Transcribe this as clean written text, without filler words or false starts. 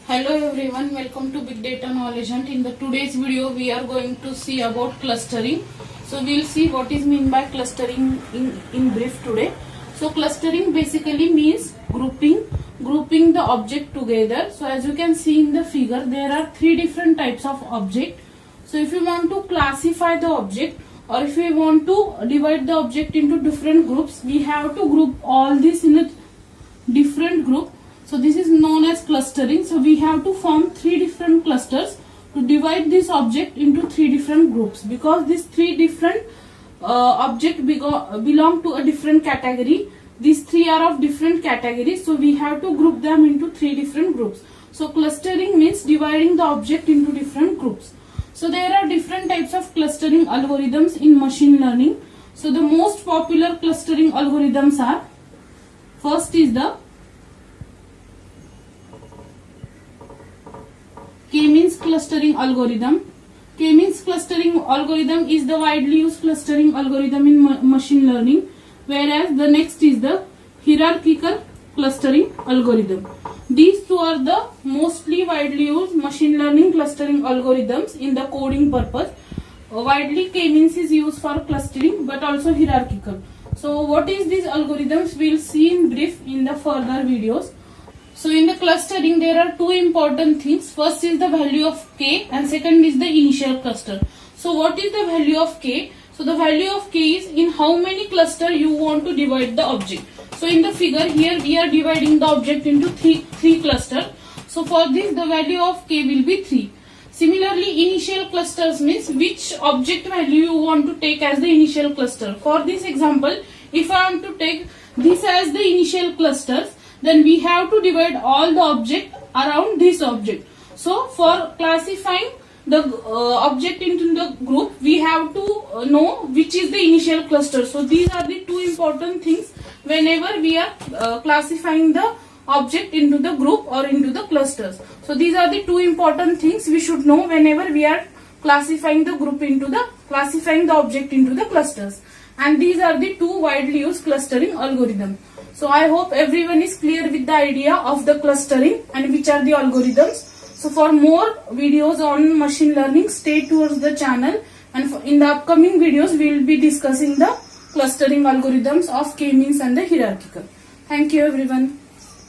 Hello everyone, welcome to Big Data Knowledge Hunt. In the today's video we are going to see about clustering. So we will see what is meant by clustering in brief today. So clustering basically means grouping the object together. So as you can see in the figure, there are three different types of object. So if you want to classify the object or if we want to divide the object into different groups, we have to group all this in a different group. So this is known as clustering. So we have to form three different clusters to divide this object into three different groups, because these three different objects belong to a different category. These three are of different categories, so we have to group them into three different groups. So clustering means dividing the object into different groups. So there are different types of clustering algorithms in machine learning. So the most popular clustering algorithms are, first is the K-means clustering algorithm. K-means clustering algorithm is the widely used clustering algorithm in machine learning, whereas the next is the hierarchical clustering algorithm. These two are the mostly widely used machine learning clustering algorithms in the coding purpose. Widely K-means is used for clustering but also hierarchical. So what is these algorithms we will see in brief in the further videos. So in the clustering there are two important things. First is the value of K and second is the initial cluster. So what is the value of K? So the value of K is in how many cluster you want to divide the object. So in the figure here we are dividing the object into three clusters. So for this the value of K will be 3. Similarly, initial clusters means which object value you want to take as the initial cluster. For this example, if I want to take this as the initial clusters, then we have to divide all the object around this object. So for classifying the object into the group, we have to know which is the initial cluster. So these are the two important things whenever we are classifying the object into the group or into the clusters. So these are the two important things we should know whenever we are classifying the object into the clusters. And these are the two widely used clustering algorithms. So I hope everyone is clear with the idea of the clustering and which are the algorithms. So for more videos on machine learning, stay towards the channel, and in the upcoming videos we will be discussing the clustering algorithms of K-means and the hierarchical. Thank you everyone.